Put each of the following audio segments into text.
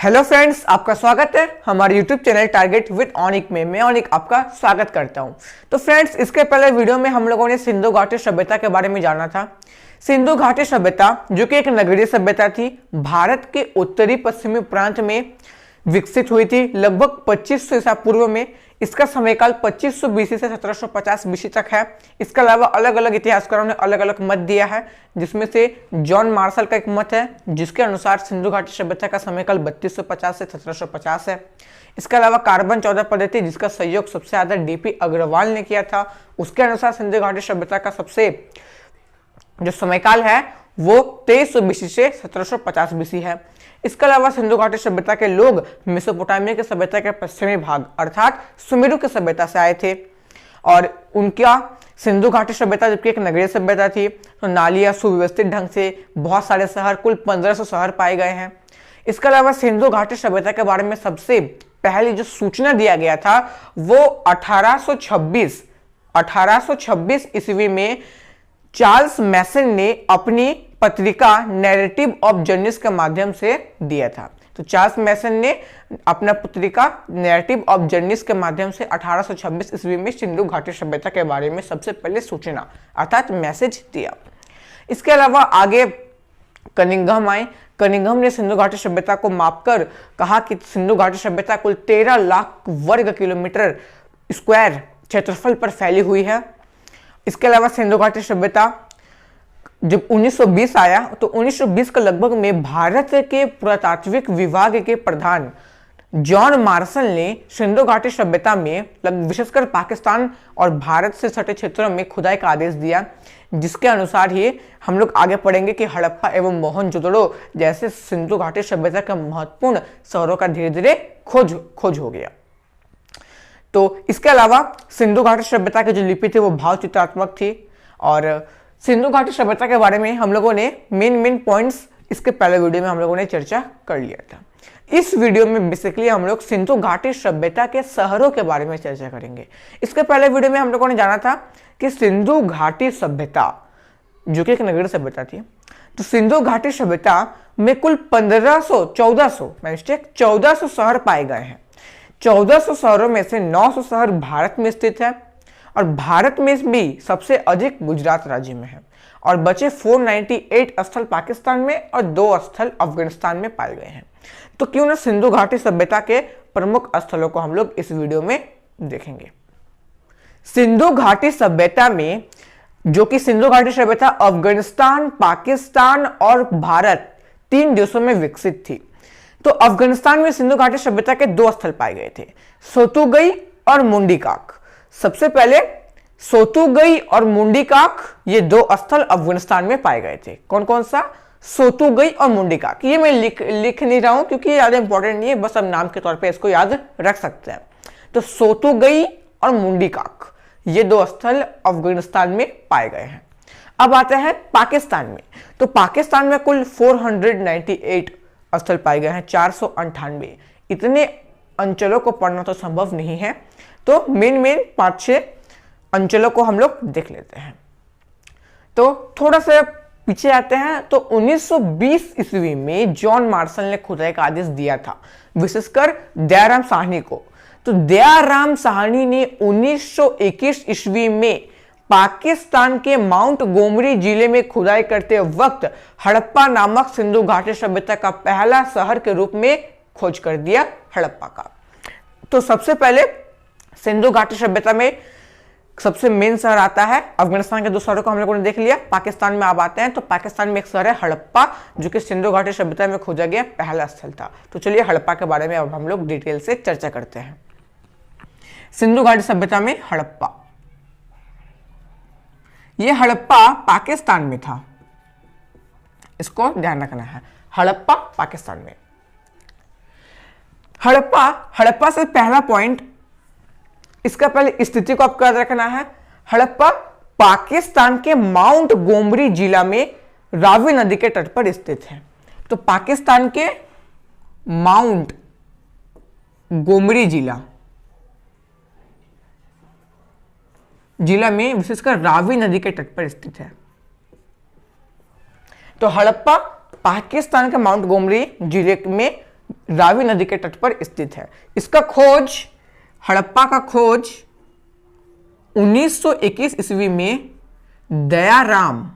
Hello friends, आपका स्वागत है हमारे यूट्यूब चैनल टारगेट विद ऑनिक में। मैं ऑनिक आपका स्वागत करता हूं। तो फ्रेंड्स, इसके पहले वीडियो में हम लोगों ने सिंधु घाटी सभ्यता के बारे में जाना था। सिंधु घाटी सभ्यता जो कि एक नगरीय सभ्यता थी, भारत के उत्तरी पश्चिमी प्रांत में विकसित हुई थी लगभग 2500 ईसा पूर्व में। इसका समयकाल 2500 बीसी से 1750 बीसी तक है। इसके अलावा अलग अलग इतिहासकारों ने अलग अलग मत दिया है, जिसमें से जॉन मार्शल का एक मत है जिसके अनुसार सिंधु घाटी सभ्यता का समयकाल 3250 से 1750 है। इसके अलावा कार्बन 14 पद्धति जिसका सहयोग सबसे ज्यादा डीपी अग्रवाल ने किया था, उसके अनुसार सिंधु घाटी सभ्यता का सबसे जो समयकाल है वो 2300 बीसी से 1750 बीसी है। इसके अलावा सिंधु घाटी सभ्यता के लोग मेसोपोटामिया की सभ्यता के पश्चिमी भाग अर्थात सुमेरु की सभ्यता से आए थे और उनका सिंधु घाटी सभ्यता जबकि एक नगरीय सभ्यता थी, तो नालियां सुव्यवस्थित ढंग से, बहुत सारे शहर, कुल 1500 शहर पाए गए हैं। इसके अलावा सिंधु घाटी सभ्यता के बारे में सबसे पहली जो सूचना दिया गया था वो 1826 ईस्वी में चार्ल्स मैसन ने अपनी पत्रिका नैरेटिव ऑफ जर्नीज के माध्यम से दिया था। तो चार्ल्स मैसन ने अपना पत्रिका नैरेटिव ऑफ जर्नीज के माध्यम से 1826 ईस्वी में सिंधु घाटी सभ्यता के बारे में सबसे पहले सूचना अर्थात मैसेज दिया। इसके अलावा आगे कनिंघम आए। कनिंघम ने सिंधु घाटी सभ्यता को मापकर कहा कि सिंधु घाटी सभ्यता कुल 13 लाख वर्ग किलोमीटर स्क्वायर क्षेत्रफल पर फैली हुई है। इसके अलावा सिंधु घाटी सभ्यता जब 1920 आया तो 1920 के लगभग में भारत के पुरातात्विक विभाग के प्रधान जॉन मार्शल ने सिंधु घाटी सभ्यता में विशेषकर पाकिस्तान और भारत से सटे क्षेत्रों में खुदाई का आदेश दिया, जिसके अनुसार ही हम लोग आगे पढ़ेंगे कि हड़प्पा एवं मोहनजोदड़ो जैसे सिंधु घाटी सभ्यता के महत्वपूर्ण शहरों का धीरे धीरे खोज हो गया। तो इसके अलावा सिंधु घाटी सभ्यता की जो लिपि थी वो भाव चित्रात्मक थी और सिंधु घाटी सभ्यता के बारे में हम लोगों ने मेन पॉइंट्स इसके पहले वीडियो में हम लोगों ने चर्चा कर लिया था। इस वीडियो में बेसिकली हम लोग सिंधु घाटी सभ्यता के शहरों के बारे में चर्चा करेंगे। इसके पहले वीडियो में हम लोगों ने जाना था कि सिंधु घाटी सभ्यता जो कि एक नगरीय सभ्यता थी, तो सिंधु घाटी सभ्यता में कुल 1400 शहर पाए गए हैं। 1400 शहरों में से 900 शहर भारत में स्थित है और भारत में भी सबसे अधिक गुजरात राज्य में है और बचे 498 स्थल पाकिस्तान में और 2 स्थल अफगानिस्तान में पाए गए हैं। तो क्यों ना सिंधु घाटी सभ्यता के प्रमुख स्थलों को हम लोग इस वीडियो में देखेंगे। सिंधु घाटी सभ्यता में जो कि सिंधु घाटी सभ्यता अफगानिस्तान, पाकिस्तान और भारत 3 देशों में विकसित थी। तो अफगानिस्तान में सिंधु घाटी सभ्यता के 2 स्थल पाए गए थे, सोतुगई और मुंडीकाक। सबसे पहले सोतुगई और मुंडीकाक ये 2 स्थल अफगानिस्तान में पाए गए थे। कौन कौन सा? सोतुगई और मुंडीकाक। ये मैं लिख नहीं रहा हूं क्योंकि ये ज्यादा इंपॉर्टेंट नहीं है, बस अब नाम के तौर पे इसको याद रख सकते हैं। तो सोतुगई और मुंडीकाक ये 2 स्थल अफगानिस्तान में पाए गए हैं। अब आते हैं पाकिस्तान में। तो पाकिस्तान में कुल 498 स्थल पाए गए हैं, 498। इतने अंचलों को पढ़ना तो संभव नहीं है, तो मेन 5-6 अंचलों को हम लोग देख लेते हैं। तो थोड़ा सा पीछे आते हैं। तो 1920 ईस्वी में जॉन मार्शल ने खुदाई का आदेश दिया था, विशेषकर दयाराम साहनी को। तो दयाराम साहनी ने 1921 ईस्वी में पाकिस्तान के माउंट गोमरी जिले में खुदाई करते वक्त हड़प्पा नामक सिंधु घाटी सभ्यता का पहला शहर के रूप में खोज कर दिया हड़प्पा का। तो सबसे पहले सिंधु घाटी सभ्यता में सबसे मेन शहर आता है, अफगानिस्तान के 2 शहरों को हम लोगों ने देख लिया। पाकिस्तान में आप आते हैं तो पाकिस्तान में एक शहर है हड़प्पा, जो कि सिंधु घाटी सभ्यता में खोजा गया पहला स्थल था। तो चलिए हड़प्पा के बारे में अब हम लोग डिटेल से चर्चा करते हैं। सिंधु घाटी सभ्यता में हड़प्पा, यह हड़प्पा पाकिस्तान में था, इसको ध्यान रखना है। हड़प्पा पाकिस्तान में। हड़प्पा से पहला पॉइंट, इसका पहले स्थिति को आपको याद रखना है। हड़प्पा पाकिस्तान के माउंट गोमरी जिला में रावी नदी के तट पर स्थित है। तो पाकिस्तान के माउंट गोमरी जिला में विशेषकर रावी नदी के तट पर स्थित है। तो हड़प्पा पाकिस्तान के माउंट गोमरी जिले में रावी नदी के तट पर स्थित है। इसका खोज, हड़प्पा का खोज 1921 ईस्वी में दयाराम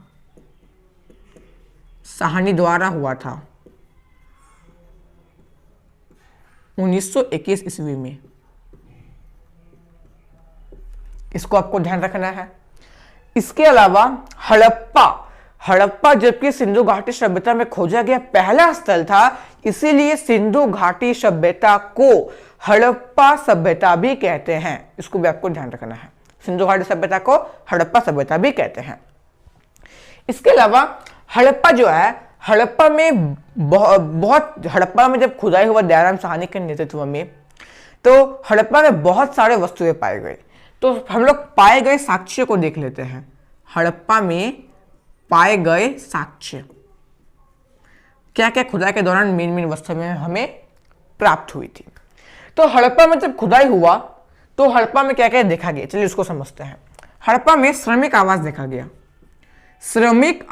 साहनी द्वारा हुआ था। 1921 ईस्वी में, इसको आपको ध्यान रखना है। इसके अलावा हड़प्पा जबकि सिंधु घाटी सभ्यता में खोजा गया पहला स्थल था, इसीलिए सिंधु घाटी सभ्यता को हड़प्पा सभ्यता भी कहते हैं। इसको भी आपको ध्यान रखना है, सिंधु घाटी सभ्यता को हड़प्पा सभ्यता भी कहते हैं। इसके अलावा हड़प्पा जो है, हड़प्पा में जब खुदाई हुआ दयाराम साहनी के नेतृत्व में, तो हड़प्पा में बहुत सारे वस्तुएं पाए गए। तो हम लोग पाए गए साक्ष्य को देख लेते हैं। हड़प्पा में पाए गए साक्ष्य, क्या क्या खुदाई के दौरान मेन वस्तुएं हमें प्राप्त हुई थी। तो हड़प्पा में जब खुदाई हुआ तो हड़प्पा में क्या क्या देखा गया, चलिए उसको समझते हैं। हड़प्पा में श्रमिक आवास देखा गया। श्रमिक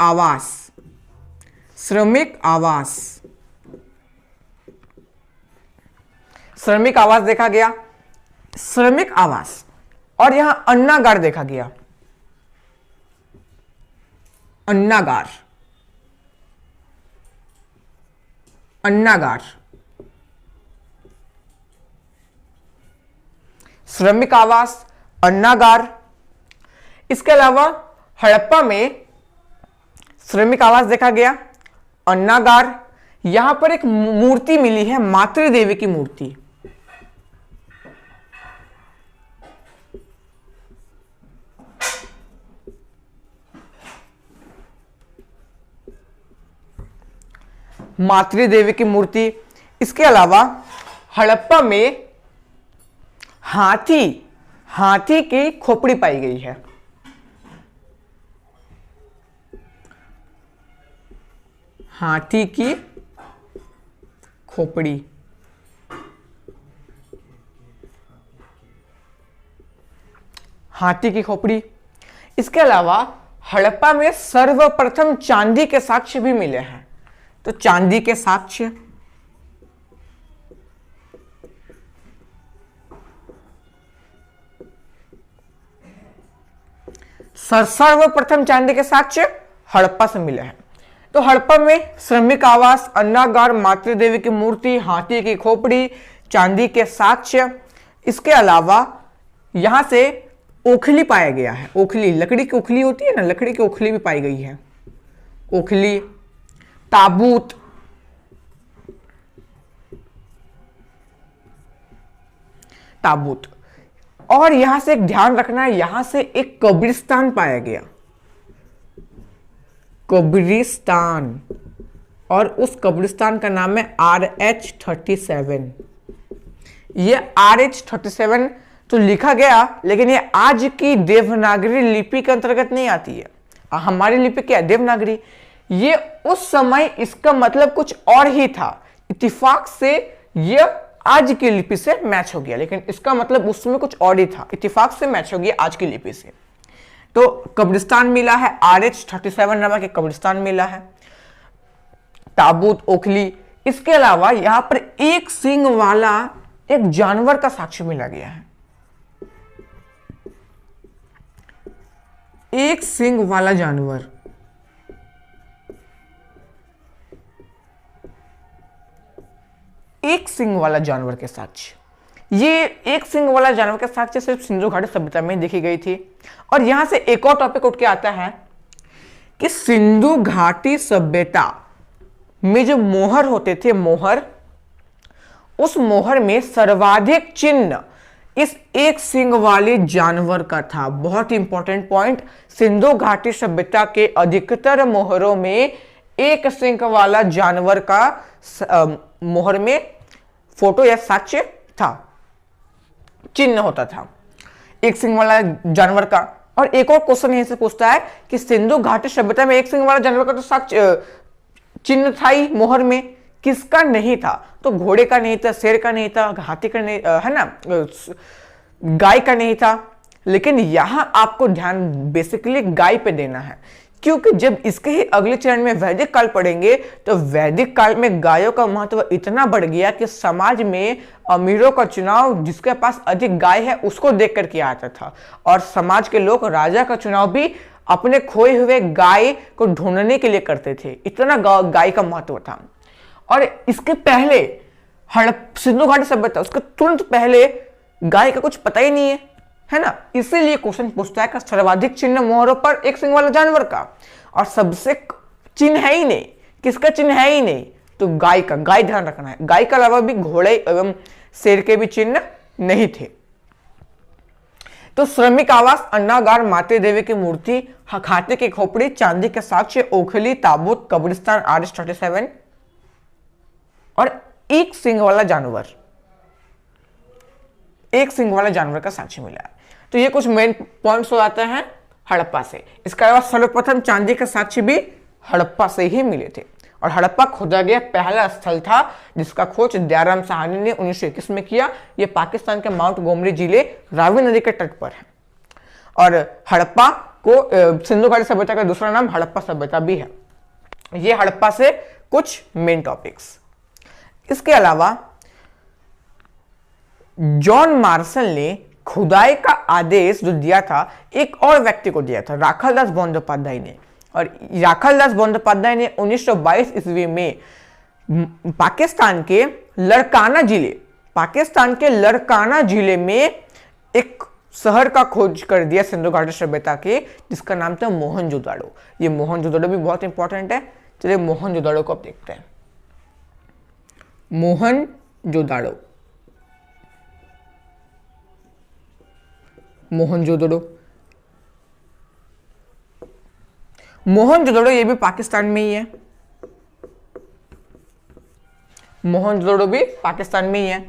आवास देखा गया, श्रमिक आवास। और यहां अन्नागार देखा गया, अन्नागार। श्रमिक आवास, अन्नागार। इसके अलावा हड़प्पा में श्रमिक आवास देखा गया, अन्नागार। यहां पर एक मूर्ति मिली है, मातृ देवी की मूर्ति। मातृ देवी की मूर्ति। इसके अलावा हड़प्पा में हाथी की खोपड़ी पाई गई है। हाथी की खोपड़ी। इसके अलावा हड़प्पा में सर्वप्रथम चांदी के साक्ष्य भी मिले हैं। तो चांदी के साक्ष्य, सर्वप्रथम चांदी के साक्ष्य हड़प्पा से मिले हैं। तो हड़प्पा में श्रमिक आवास, अन्नागार, मातृ देवी की मूर्ति, हाथी की खोपड़ी, चांदी के साक्ष्य। इसके अलावा यहां से ओखली पाया गया है। ओखली, लकड़ी की ओखली होती है ना, लकड़ी की ओखली भी पाई गई है। ओखली, ताबूत, और यहां से एक ध्यान रखना है, यहां से एक कब्रिस्तान पाया गया। कब्रिस्तान, और उस कब्रिस्तान का नाम है RH-37। ये RH-37 तो लिखा गया, लेकिन ये आज की देवनागरी लिपि के अंतर्गत नहीं आती है। हमारी लिपि क्या है? देवनागरी। ये उस समय इसका मतलब कुछ और ही था, इत्तेफाक से ये आज की लिपि से मैच हो गया, लेकिन इसका मतलब उस समय कुछ और ही था, इत्तेफाक से मैच हो गया आज की लिपि से। तो कब्रिस्तान मिला है, RH-37 नामक एक कब्रिस्तान मिला है, ताबूत, ओखली। इसके अलावा यहां पर एक सींग वाला एक जानवर का साक्ष्य मिला गया है। एक सींग वाला जानवर, एक सींग वाला जानवर के साक्ष्य। ये एक सींग वाला जानवर के साक्ष्य सिर्फ सिंधु घाटी सभ्यता में देखी गई थी। और यहां से एक और टॉपिक उठ के आता है कि सिंधु घाटी सभ्यता में जो मोहर होते थे, मोहर, उस मोहर में सर्वाधिक चिन्ह इस एक सींग वाले जानवर का था। बहुत इंपॉर्टेंट पॉइंट, सिंधु घाटी सभ्यता के अधिकतर मोहरों में एक सींग वाला जानवर का मोहर में फोटो या साक्ष्य था, चिन्ह होता था एक सींग वाला जानवर का। और एक और क्वेश्चन यहीं से पूछता है कि सिंधु घाटी सभ्यता में एक सींग वाला जानवर का तो साक्ष्य चिन्ह था ही मोहर में, किसका नहीं था? तो घोड़े का नहीं था, शेर का नहीं था, हाथी का नहीं, है ना, गाय का नहीं था। लेकिन यहां आपको ध्यान बेसिकली गाय पे देना है, क्योंकि जब इसके ही अगले चरण में वैदिक काल पढ़ेंगे तो वैदिक काल में गायों का महत्व इतना बढ़ गया कि समाज में अमीरों का चुनाव जिसके पास अधिक गाय है उसको देख कर किया जाता था, और समाज के लोग राजा का चुनाव भी अपने खोए हुए गाय को ढूंढने के लिए करते थे। इतना गाय का महत्व था। और इसके पहले सिंधु घाटी सभ्यता, उसके तुरंत पहले गाय का कुछ पता ही नहीं है ना। इसीलिए क्वेश्चन पूछता है कि सर्वाधिक चिन्ह मोहरों पर एक सिंग वाला जानवर का, और सबसे चिन्ह है ही नहीं, किसका चिन्ह है ही नहीं, तो गाय का। गाय ध्यान रखना है। गाय के अलावा भी घोड़े एवं शेर के भी चिन्ह नहीं थे। तो श्रमिक आवास, अन्नागार, माते देवी की मूर्ति, हाथी की खोपड़ी, चांदी के साक्ष्य, ओखली, ताबूत, कब्रिस्तान, RS-37 और एक सिंग वाला जानवर, एक सिंग वाला जानवर का साक्ष्य मिला है। तो ये कुछ मेन पॉइंट्स हो जाते हैं हड़प्पा से। इसके अलावा सर्वप्रथम चांदी के साक्ष्य भी हड़प्पा से ही मिले थे, और हड़प्पा खोदा गया पहला स्थल था जिसका खोज दयाराम साहनी ने 1921 में किया। यह पाकिस्तान के माउंट गोमरी जिले रावी नदी के तट पर है। और हड़प्पा को सिंधु घाटी सभ्यता का दूसरा नाम हड़प्पा सभ्यता भी है। ये हड़प्पा से कुछ मेन टॉपिक्स। इसके अलावा जॉन मार्शल ने खुदाई का आदेश जो दिया था एक और व्यक्ति को दिया था, राखालदास बंदोपाध्याय ने। और राखालदास बंदोपाध्याय ने 1922 ईस्वी में पाकिस्तान के लड़काना जिले में एक शहर का खोज कर दिया सिंधु घाटी सभ्यता के, जिसका नाम था मोहनजोदड़ो। ये मोहनजोदड़ो भी बहुत इंपॉर्टेंट है। चलिए मोहनजोदड़ो को अब देखते हैं। मोहनजोदड़ो, मोहनजोदड़ो ये भी पाकिस्तान में ही है। मोहनजोदड़ो भी पाकिस्तान में ही है।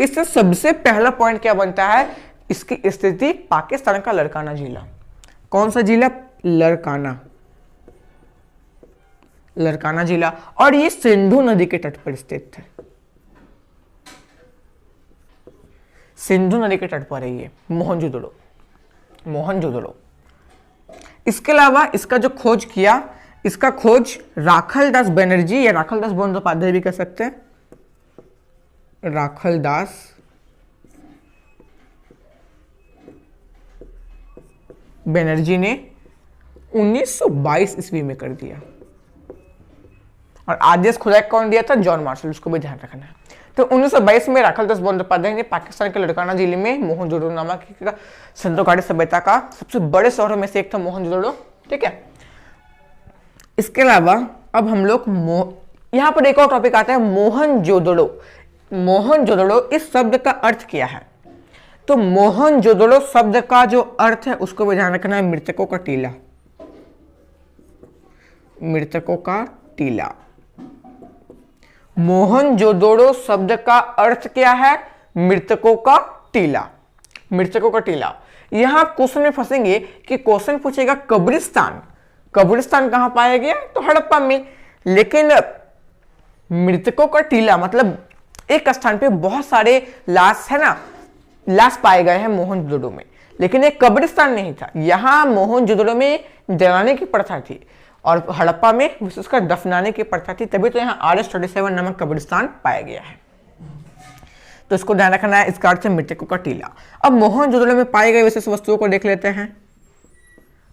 इससे सबसे पहला पॉइंट क्या बनता है, इसकी स्थिति पाकिस्तान का लड़काना जिला। कौन सा जिला? लड़काना जिला। और ये सिंधु नदी के तट पर स्थित है। सिंधु नदी के तट पर है ये मोहनजोदड़ो। इसके अलावा इसका जो खोज किया, इसका खोज राखालदास बनर्जी या राखालदास बंदोपाध्याय भी कर सकते हैं। राखालदास बनर्जी ने 1922 ईस्वी में कर दिया। और आदेश खुदाई कौन दिया था? John Marshall. उसको भी ध्यान रखना है। तो 1922 में राखालदास बंदोपाध्याय ने पाकिस्तान के लड़काना जिले में मोहनजोदड़ो नामक सिंधु घाटी सभ्यता का सबसे बड़े शहरों में से एक था मोहनजोदड़ो। ठीक है। इसके अलावा अब हम लोग यहां पर एक और टॉपिक आता है, मोहनजोदड़ो। मोहनजोदड़ो इस शब्द का अर्थ क्या है? तो मोहनजोदड़ो शब्द का जो अर्थ है उसको भी ध्यान रखना है, मृतकों का टीला। मृतकों का टीला। मोहनजोदड़ो शब्द का अर्थ क्या है? मृतकों का टीला। मृतकों का टीला। यहां क्वेश्चन में फंसेंगे कि क्वेश्चन पूछेगा कब्रिस्तान। कब्रिस्तान कहां पाया गया? तो हड़प्पा में। लेकिन मृतकों का टीला मतलब एक स्थान पे बहुत सारे लाश है ना, लाश पाए गए हैं मोहनजोदड़ो में, लेकिन एक कब्रिस्तान नहीं था। यहां मोहनजोदड़ो में जलाने की प्रथा थी और हड़प्पा में विशेषकर दफनाने की प्रथा थी, तभी तो यहाँ RS-37 नामक कब्रिस्तान पाया गया है। तो इसको ध्यान रखना है। इसका अर्थ है मृतकों का टीला। अब मोहनजोदड़ो में पाए गए विशेष वस्तुओं को देख लेते हैं,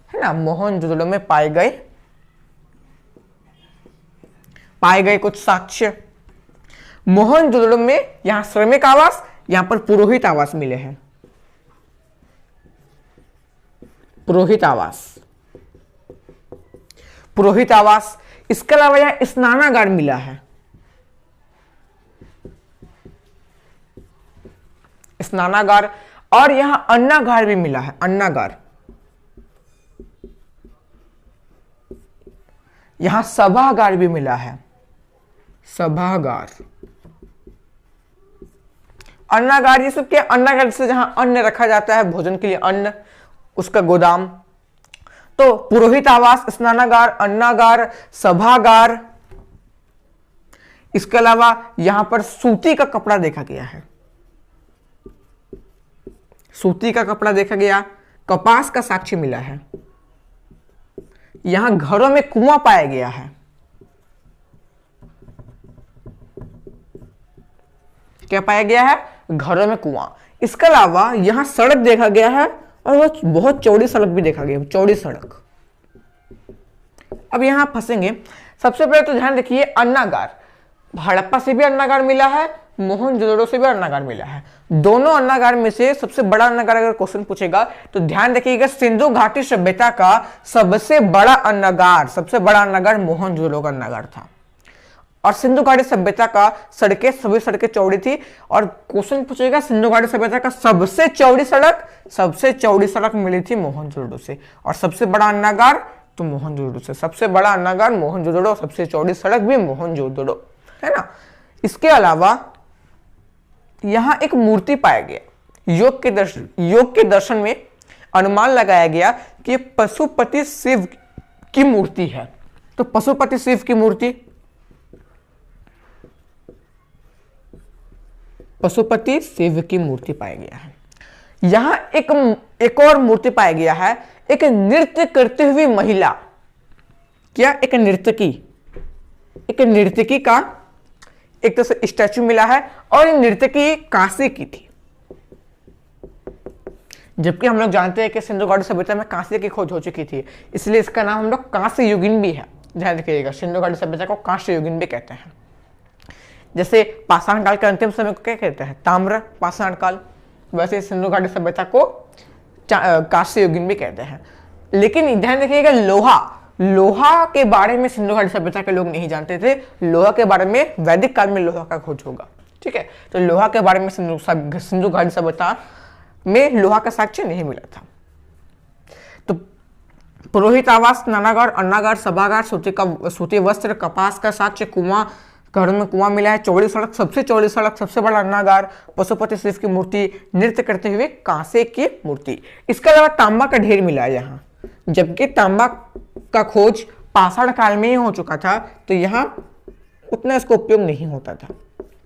है ना। मोहनजोदड़ो में पाए गए कुछ साक्ष्य। मोहनजोदड़ो में यहां श्रमिक आवास, यहां पर पुरोहित आवास मिले हैं। पुरोहित आवास। इसके अलावा यहां स्नानागार मिला है। स्नानागार। और यहां अन्नागार भी मिला है। अन्नागार। यहां सभागार भी मिला है। सभागार। अन्नागार ये सब क्या? अन्नागार से जहां अन्न रखा जाता है भोजन के लिए, अन्न, उसका गोदाम। तो पुरोहित आवास, स्नानागार, अन्नागार, सभागार। इसके अलावा यहां पर सूती का कपड़ा देखा गया है। सूती का कपड़ा देखा गया। कपास का साक्ष्य मिला है। यहां घरों में कुआं पाया गया है। क्या पाया गया है? घरों में कुआं। इसके अलावा यहां सड़क देखा गया है और वो बहुत चौड़ी सड़क भी देखा गया, चौड़ी सड़क। अब यहां फंसेंगे। सबसे पहले तो ध्यान रखिए अन्नागार, हड़प्पा से भी अन्नागार मिला है, मोहनजोदड़ो से भी अन्नागार मिला है। दोनों अन्नागार में से सबसे बड़ा अन्नागार अगर क्वेश्चन पूछेगा तो ध्यान रखिएगा सिंधु घाटी सभ्यता का सबसे बड़ा अन्नागार मोहनजोदड़ो का अन्नागार था। और सिंधु घाटी सभ्यता का सभी सड़कें चौड़ी थी। और क्वेश्चन पूछेगा सिंधु घाटी सभ्यता का सबसे चौड़ी सड़क मिली थी मोहनजोदड़ो से। और सबसे बड़ा अन्नागार तो मोहनजोदड़ो से, सबसे बड़ा अन्नागार मोहनजोदड़ो, सबसे चौड़ी सड़क भी मोहनजोदड़ो, है ना। इसके अलावा यहां एक मूर्ति पाया गया। योग के दर्शन में अनुमान लगाया गया कि पशुपति शिव की मूर्ति है। तो पशुपति शिव की मूर्ति, पशुपति शिव की मूर्ति पाया गया है। यहां एक और मूर्ति पाया गया है, एक नृत्य करते हुए महिला। क्या? एक नर्तकी का एक तरह से स्टैचू मिला है और नर्तकी कांसे की थी। जबकि हम लोग जानते हैं कि सिंधु घाटी सभ्यता में कांसे की खोज हो चुकी थी, इसलिए इसका नाम हम लोग कांस्य युगीन भी है। ध्यान रखिएगा, सिंधु घाटी सभ्यता को कांस्य युगीन भी कहते हैं। जैसे पाषाण काल के अंतिम समय को क्या कहते हैं? ताम्र पाषाण काल। वैसे सिंधु घाटी सभ्यता को कांस्य युगीन भी कहते हैं। लेकिन ध्यान रखिएगा लोहा के बारे में सिंधु घाटी सभ्यता के लोग नहीं जानते थे। लोहा के बारे में वैदिक काल में लोहा का खोज होगा, ठीक है। तो लोहा के बारे में सिंधु घाटी सभ्यता में लोहा का साक्ष्य नहीं मिला था। तो पुरोहित आवास, नानागार, अन्नागार, सभागार, सूती वस्त्र, कपास का साक्ष्य, कुआं, घरों में कुआं मिला है, चौड़ी सड़क, सबसे चौड़ी सड़क, सबसे बड़ा अन्नागार, पशुपति शिव की मूर्ति, नृत्य करते हुए कांसे की मूर्ति। इसके अलावा तांबा का ढेर मिला है यहाँ। जबकि तांबा का खोज पाषाण काल में ही हो चुका था, तो यहाँ उतना इसका उपयोग नहीं होता था।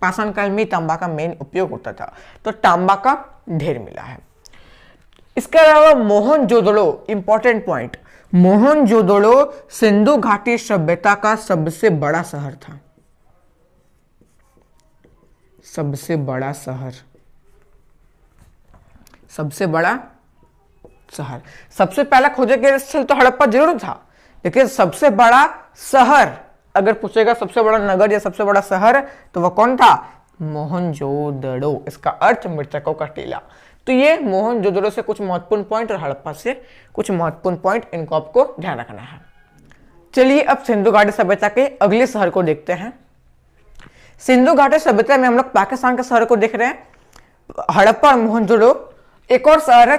पाषाण काल में तांबा का मेन उपयोग होता था, तो तांबा का ढेर मिला है। इसके अलावा मोहनजोदड़ो, इंपॉर्टेंट पॉइंट, मोहनजोदड़ो सिंधु घाटी सभ्यता का सबसे बड़ा शहर था। सबसे बड़ा शहर, सबसे पहला खोजा गया स्थल तो हड़प्पा जरूर था, लेकिन सबसे बड़ा शहर अगर पूछेगा, सबसे बड़ा नगर या सबसे बड़ा शहर, तो वह कौन था? मोहनजोदड़ो। इसका अर्थ मृतकों का टीला। तो ये मोहनजोदड़ो से कुछ महत्वपूर्ण पॉइंट और हड़प्पा से कुछ महत्वपूर्ण पॉइंट, इनको आपको ध्यान रखना है। चलिए अब सिंधु घाटी सभ्यता के अगले शहर को देखते हैं। सिंधु घाटी सभ्यता में हम लोग पाकिस्तान के शहर को देख रहे हैं, हड़प्पा और मोहनजोदड़ो। एक और शहर है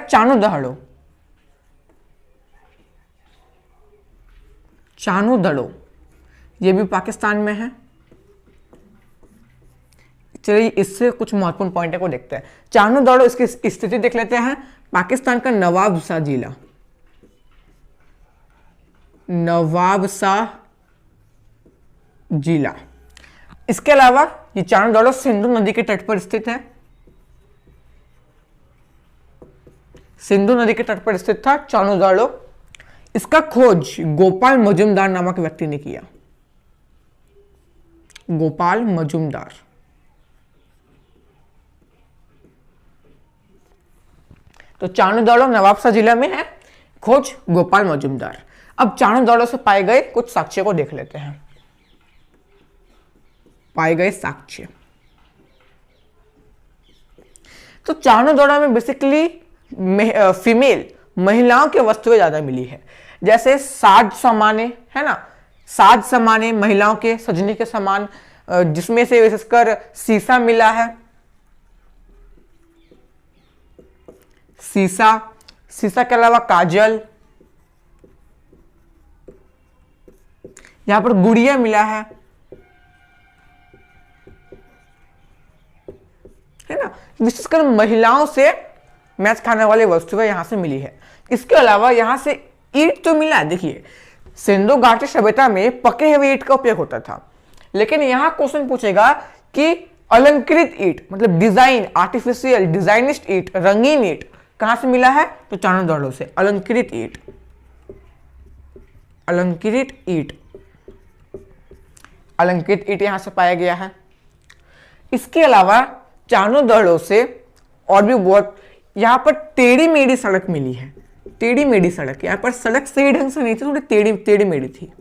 चानुदड़ो। ये भी पाकिस्तान में है। चलिए इससे कुछ महत्वपूर्ण पॉइंट को देखते हैं। चानुदड़ो, इसकी स्थिति देख लेते हैं। पाकिस्तान का नवाबशाह जिला। इसके अलावा ये चानुदड़ो सिंधु नदी के तट पर स्थित है। सिंधु नदी के तट पर स्थित था चानुदड़ो। इसका खोज गोपाल मजूमदार नामक व्यक्ति ने किया। गोपाल मजूमदार। तो चानुदड़ो नवाबशाह जिला में है, खोज गोपाल मजूमदार। अब चानुदड़ो से पाए गए कुछ साक्ष्य को देख लेते हैं। पाए गए साक्ष्य, तो चानुदड़ो में बेसिकली फीमेल महिलाओं की वस्तुएं ज्यादा मिली है। जैसे साज समाने, है ना, साज समाने महिलाओं के सजने के सामान, जिसमें से विशेषकर शीशा मिला है। शीशा के अलावा काजल, यहां पर गुड़िया मिला है ना। विशेषकर महिलाओं से मैच खाने वाली वस्तुएं यहां से मिली है। इसके अलावा यहां से ईंट तो मिला है। देखिए सिंधु घाटी सभ्यता में पके हुए ईंट का उपयोग होता था, लेकिन यहां क्वेश्चन पूछेगा कि अलंकृत ईंट, मतलब डिजाइन, आर्टिफिशियल डिजाइनिस्ट ईंट, रंगीन ईंट कहां से मिला है? तो चानुदड़ो से। अलंकृत ईंट, अलंकृत ईंट, अलंकृत ईंट यहां से पाया गया है। इसके अलावा चानू दड़ों से और भी बहुत, यहां पर टेढ़ी मेढ़ी सड़क मिली है, टेढ़ी मेढ़ी सड़क, यहां पर सड़क सही ढंग से नहीं थी, थोड़ी टेढ़ी मेढ़ी थी,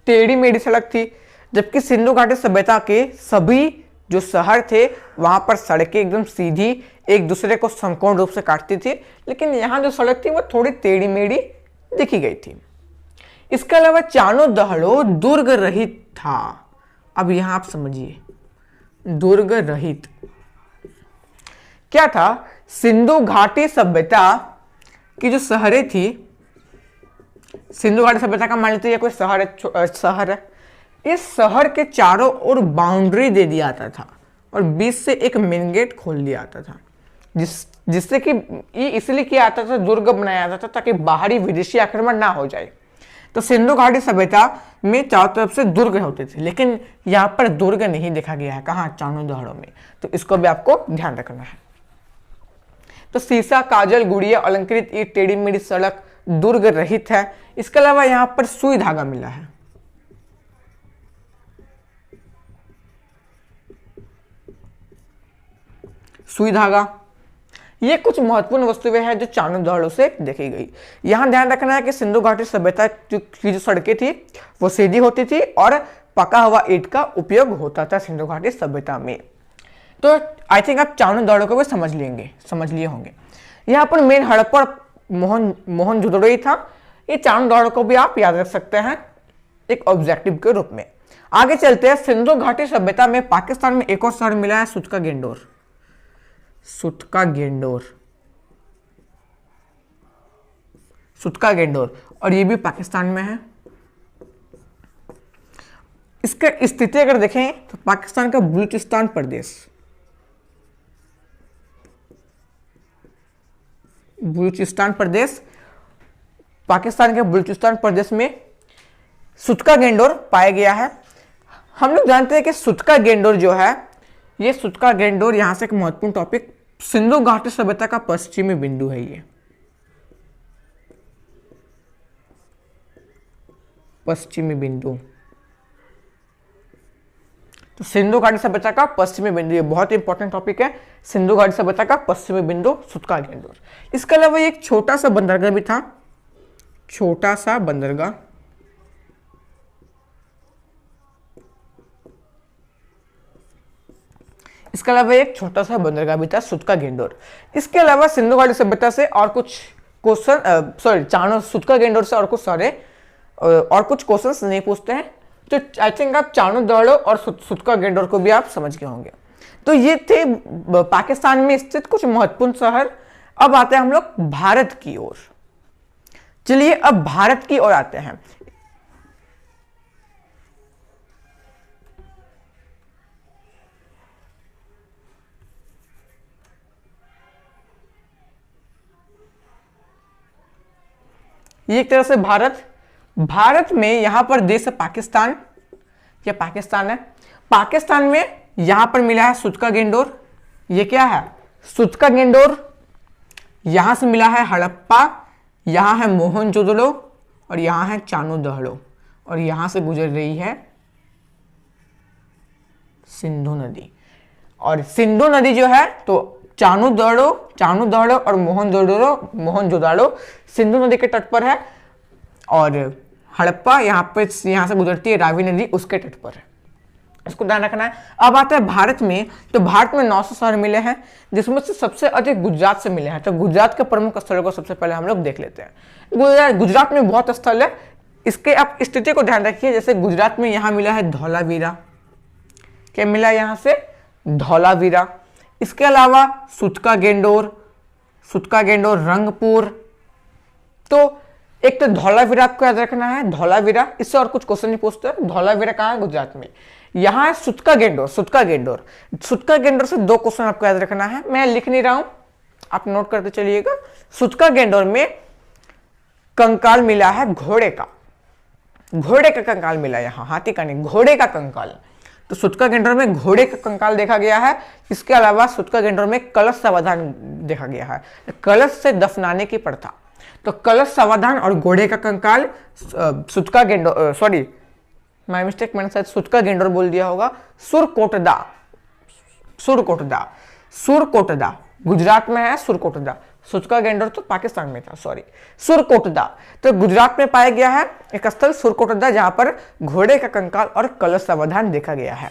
टेढ़ी मेढ़ी सड़क थी। जबकि सिंधु घाटी सभ्यता के सभी जो शहर थे वहां पर सड़कें एकदम सीधी एक दूसरे को समकोण रूप से काटती थी, लेकिन यहां जो सड़क थी वो थोड़ी टेढ़ी मेढ़ी दिखी गई थी। इसके अलावा चानो दहड़ो दुर्ग रहित था। अब यहां आप समझिए, दुर्ग रहित क्या था? सिंधु घाटी सभ्यता की जो शहरें थी, सिंधु घाटी सभ्यता का मान लेते हैं कोई शहर है, इस शहर के चारों ओर बाउंड्री दे दिया जाता था और बीच से एक मेन गेट खोल दिया जाता था, जिससे कि ये इसलिए किया जाता था, दुर्ग बनाया जाता था ताकि बाहरी विदेशी आक्रमण ना हो जाए। तो सिंधु घाटी सभ्यता में चारों तरफ से दुर्ग होते थे, लेकिन यहाँ पर दुर्ग नहीं देखा गया है, कहाँ? चानो दहड़ों में। तो इसको भी आपको ध्यान रखना है। तो सीसा, काजल, गुड़िया, अलंकृत ईंट, टेढ़ी मेढ़ी सड़क, दुर्ग रहित है। इसके अलावा यहाँ पर सुई धागा मिला है, सुई धागा। ये कुछ महत्वपूर्ण वस्तुएं हैं जो चानो दहड़ों से देखी गई। यहां ध्यान रखना है कि सिंधु घाटी सभ्यता की जो सड़कें थी वो सीधी होती थी और पका हुआ ईंट का उपयोग होता था सिंधु घाटी सभ्यता में। तो आई थिंक आप चानो दहड़ों को भी समझ लिए होंगे। यहाँ पर मेन हड़प्पा और मोहनजोदड़ो ही था। ये चानो दहड़ों को भी आप याद रख सकते हैं एक ऑब्जेक्टिव के रूप में। आगे चलते हैं। सिंधु घाटी सभ्यता में पाकिस्तान में एक और शहर मिला है, सुटका गेंडोर। सुटका गेंडोर, सुटका गेंडोर, और ये भी पाकिस्तान में है। इसका स्थिति अगर देखें तो पाकिस्तान का बलूचिस्तान प्रदेश, बलूचिस्तान प्रदेश, पाकिस्तान के बलूचिस्तान प्रदेश में सुटका गेंडोर पाया गया है। हम लोग जानते हैं कि सुटका गेंडोर जो है, ये सुटका गेंडोर यहां से एक महत्वपूर्ण टॉपिक, सिंधु घाटी सभ्यता का पश्चिमी बिंदु है। ये पश्चिमी बिंदु, तो सिंधु घाटी सभ्यता का पश्चिमी बिंदु, ये बहुत इंपॉर्टेंट टॉपिक है। सिंधु घाटी सभ्यता का पश्चिमी बिंदु सुटका गेंडोर। इसके अलावा एक छोटा सा बंदरगाह भी था, छोटा सा बंदरगाह, इसके अलावा एक छोटा सा बंदरगाह भी था, सुटका गेंडोर। इसके अलावा सिंधु घाटी सभ्यता से और कुछ क्वेश्चन, चानो सुटका गेंडोर से और कुछ क्वेश्चंस नहीं पूछते हैं। तो आई थिंक आप चानो दहड़ो और सुटका गेंडोर को भी आप समझ गए होंगे। तो ये थे पाकिस्तान में स्थित कुछ महत्वपूर्ण शहर। अब आते हैं हम लोग भारत की ओर। चलिए अब भारत की ओर आते हैं। ये एक तरह से भारत में यहां पर देश है पाकिस्तान, या पाकिस्तान है। पाकिस्तान में यहां पर मिला है सुटका गेंडोर। ये क्या है? सुटका गेंडोर। यहां से मिला है हड़प्पा, यहां है मोहनजोदड़ो, और यहां है चानो दहड़ो, और यहां से गुजर रही है सिंधु नदी। और सिंधु नदी जो है, तो चानो दहड़ो और मोहनजोदड़ो सिंधु नदी के तट पर है, और हड़प्पा यहां से गुजरती है रावी नदी, उसके तट पर है। इसको ध्यान रखना है। अब आता है भारत में। तो भारत में 900 शहर मिले हैं, जिसमें से सबसे अधिक गुजरात से मिले हैं। तो गुजरात के प्रमुख स्थलों को सबसे पहले हम लोग देख लेते हैं। गुजरात में बहुत स्थल है, इसके आप स्थिति को ध्यान रखिए। जैसे गुजरात में यहां मिला है धौलावीरा। क्या मिला यहां से? धौलावीरा। इसके अलावा सुटका गेंडोर, रंगपुर। तो एक तो धौलावीरा आपको याद रखना है, धौलावीरा। इससे और कुछ क्वेश्चन नहीं पूछते। धौलावीरा कहाँ है? गुजरात में। यहाँ है सुटका गेंडोर से 2 क्वेश्चन आपको याद रखना है। मैं लिख नहीं रहा हूं, आप नोट करते चलिएगा। सुटका गेंडोर में कंकाल मिला है घोड़े का कंकाल मिला, यहाँ हाथी का नहीं, घोड़े का कंकाल। तो सुटका गेंडोर में घोड़े का कंकाल देखा गया है। इसके अलावा सुटका गेंडोर में कलश समाधान देखा गया है, कलश से दफनाने की प्रथा। तो कलश सावधान और घोड़े का कंकाल सुचका गेंडोर, सॉरी माय मिस्टेक, मैंने शायद सुचका गेंडोर बोल दिया होगा, सुरकोटदा, सुरकोटदा, सुरकोटदा गुजरात में है, सुरकोटदा। सुचका गेंडोर तो पाकिस्तान में था, सॉरी, सुरकोटदा तो गुजरात में पाया गया है एक स्थल सुरकोटदा, जहां पर घोड़े का कंकाल और कलश सावधान देखा गया है।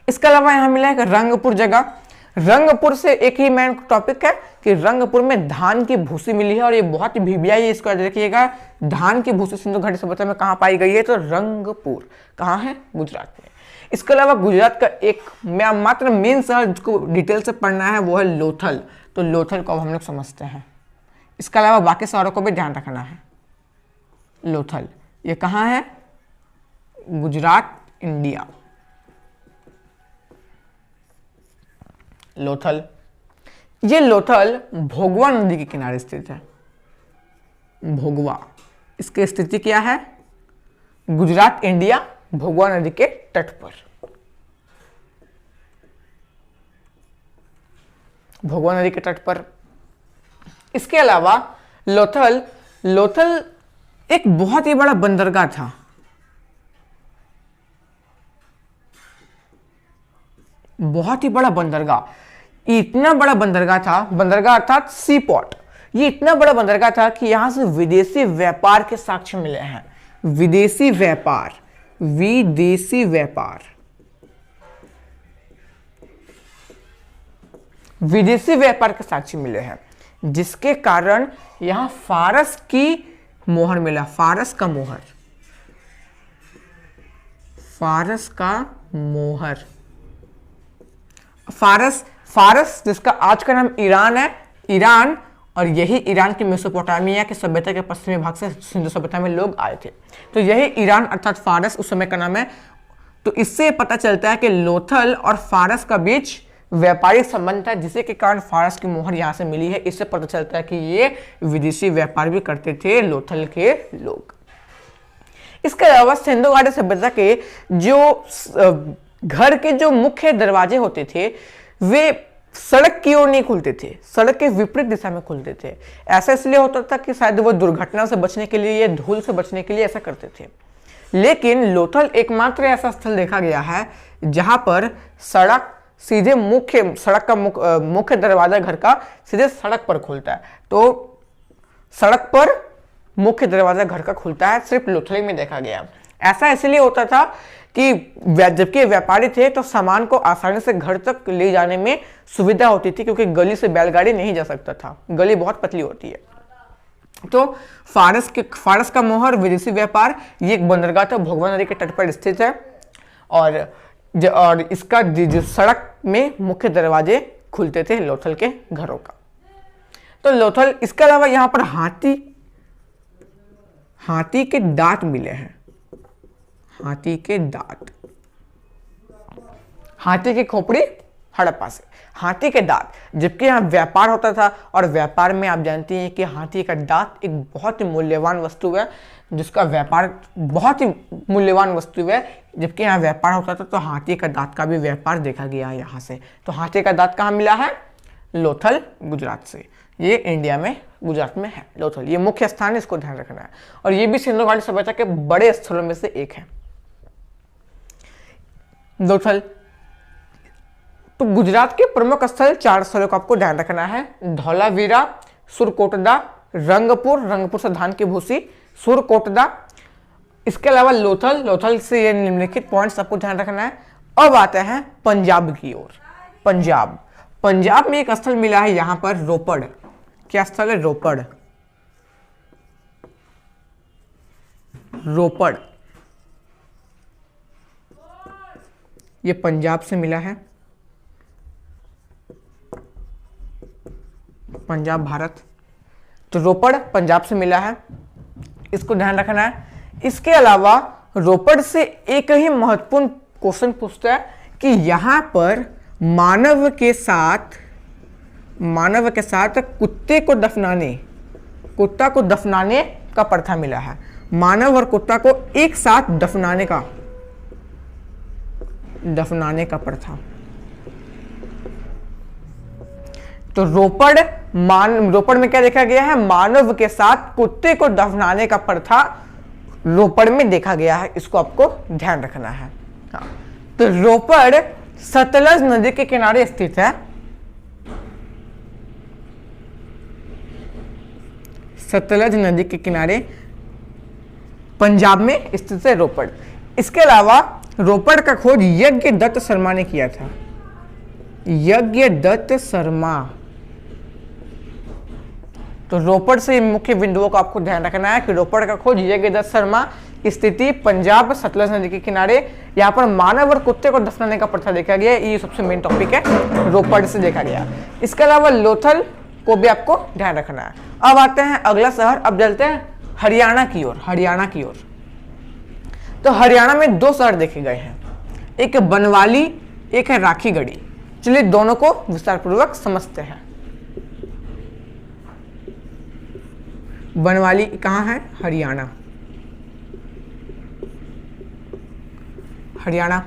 इसके अलावा यहां मिला है रंगपुर जगह। रंगपुर से एक ही मेन टॉपिक है कि रंगपुर में धान की भूसी मिली है, और ये बहुत ही वीवीआई, इसको याद रखिएगा। धान की भूसी सिंधु घाटी सभ्यता में कहां पाई गई है, तो रंगपुर कहां है, गुजरात में। इसके अलावा गुजरात का एक मात्र मेन शहर जिसको डिटेल से पढ़ना है वो है लोथल, तो लोथल को अब हम लोग समझते हैं। इसके अलावा बाकी शहरों को भी ध्यान रखना है। लोथल ये कहां है, गुजरात, इंडिया। लोथल, ये लोथल भोगवा नदी के किनारे स्थित है। भोगवा, इसकी स्थिति क्या है, गुजरात, इंडिया, भोगवा नदी के तट पर। भोगवा नदी के तट पर। इसके अलावा लोथल, लोथल एक बहुत ही बड़ा बंदरगाह था। बहुत ही बड़ा बंदरगाह, इतना बड़ा बंदरगाह था, बंदरगाह अर्थात सी पोर्ट। ये इतना बड़ा बंदरगाह था कि यहां से विदेशी व्यापार के साक्ष्य मिले हैं। विदेशी व्यापार, विदेशी व्यापार, विदेशी व्यापार के साक्ष्य मिले हैं, जिसके कारण यहां फारस की मोहर मिला। फारस का मोहर, फारस का मोहर। फारस, फारस जिसका आज का नाम ईरान है, ईरान, और यही ईरान की मेसोपोटामिया की सभ्यता के पश्चिमी भाग से सिंधु सभ्यता में लोग आए थे, तो यही ईरान अर्थात फारस उस समय का नाम है। तो इससे पता चलता है कि लोथल और फारस का बीच व्यापारिक संबंध था, जिसके के कारण फारस की मोहर यहां से मिली है। इससे पता चलता है कि ये विदेशी व्यापार भी करते थे लोथल के लोग। इसके अलावा सिंधु घाटी सभ्यता के जो घर के जो मुख्य दरवाजे होते थे वे सड़क की ओर नहीं खुलते थे, सड़क के विपरीत दिशा में खुलते थे। ऐसा इसलिए होता था कि शायद वो दुर्घटना से बचने के लिए या धूल से बचने के लिए ऐसा करते थे। लेकिन लोथल एकमात्र ऐसा स्थल देखा गया है जहां पर सड़क सीधे मुख्य सड़क का मुख्य दरवाजा घर का सीधे सड़क पर खुलता है। तो सड़क पर मुख्य दरवाजा घर का खुलता है, सिर्फ लोथल में देखा गया। ऐसा इसलिए होता था कि जबकि व्यापारी थे तो सामान को आसानी से घर तक ले जाने में सुविधा होती थी, क्योंकि गली से बैलगाड़ी नहीं जा सकता था, गली बहुत पतली होती है। तो फारस का मोहर, विदेशी व्यापार, ये एक बंदरगाह था, भोगवा नदी के तट पर स्थित है, और इसका जो सड़क में मुख्य दरवाजे खुलते थे लोथल के घरों का। तो लोथल, इसके अलावा यहां पर हाथी के दांत मिले हैं। हाथी के दांत, हाथी की खोपड़ी हड़प्पा से, हाथी के दांत, जबकि यहाँ व्यापार होता था, और व्यापार में आप जानती हैं कि हाथी का दांत एक बहुत ही मूल्यवान वस्तु है, जिसका व्यापार बहुत ही मूल्यवान वस्तु है। जबकि यहाँ व्यापार होता था तो हाथी का दांत का भी व्यापार देखा गया है यहाँ से। तो हाथी का दांत कहाँ मिला है, लोथल, गुजरात से। ये इंडिया में, गुजरात में है लोथल, ये मुख्य स्थान है, इसको ध्यान रखना है। और ये भी सिंधु घाटी सभ्यता के बड़े स्थलों में से एक है लोथल। तो गुजरात के प्रमुख स्थल 4 स्थलों का आपको ध्यान रखना है, धौलावीरा, सुरकोटदा, रंगपुर, रंगपुर से धान की भूसी, सुरकोटदा। इसके अलावा लोथल, लोथल से ये निम्नलिखित पॉइंट्स आपको ध्यान रखना है। अब आते हैं पंजाब की ओर। पंजाब, पंजाब में एक स्थल मिला है यहां पर, रोपड़। क्या स्थल है, रोपड़। रोपड़ ये पंजाब से मिला है, पंजाब भारत। तो रोपड़ पंजाब से मिला है, इसको ध्यान रखना है। इसके अलावा रोपड़ से एक ही महत्वपूर्ण क्वेश्चन पूछता है कि यहां पर मानव के साथ कुत्ता को दफनाने का प्रथा मिला है। मानव और कुत्ता को एक साथ दफनाने का प्रथा। तो रोपड़ रोपड़ में क्या देखा गया है? मानव के साथ कुत्ते को दफनाने का प्रथा रोपड़ में देखा गया है, इसको आपको ध्यान रखना है। हाँ। तो रोपड़ सतलज नदी के किनारे स्थित है। सतलज नदी के किनारे पंजाब में स्थित है रोपड़। इसके अलावा रोपड़ का खोज यज्ञ दत्त शर्मा ने किया था। यज्ञ दत्त शर्मा। तो रोपड़ से मुख्य बिंदुओं को आपको ध्यान रखना है कि रोपड़ का खोज यज्ञ दत्त शर्मा, स्थिति पंजाब सतलज नदी के किनारे, यहाँ पर मानव और कुत्ते को दफनाने का प्रथा देखा गया, ये सबसे मेन टॉपिक है, रोपड़ से देखा गया। इसके अलावा लोथल को भी आपको ध्यान रखना है। अब आते हैं अगला शहर, अब चलते हैं हरियाणा की ओर। हरियाणा की ओर तो हरियाणा में 2 शहर देखे गए हैं, एक है बनवाली, एक है राखीगढ़ी। चलिए दोनों को विस्तार पूर्वक समझते हैं। बनवाली कहाँ है? हरियाणा। हरियाणा।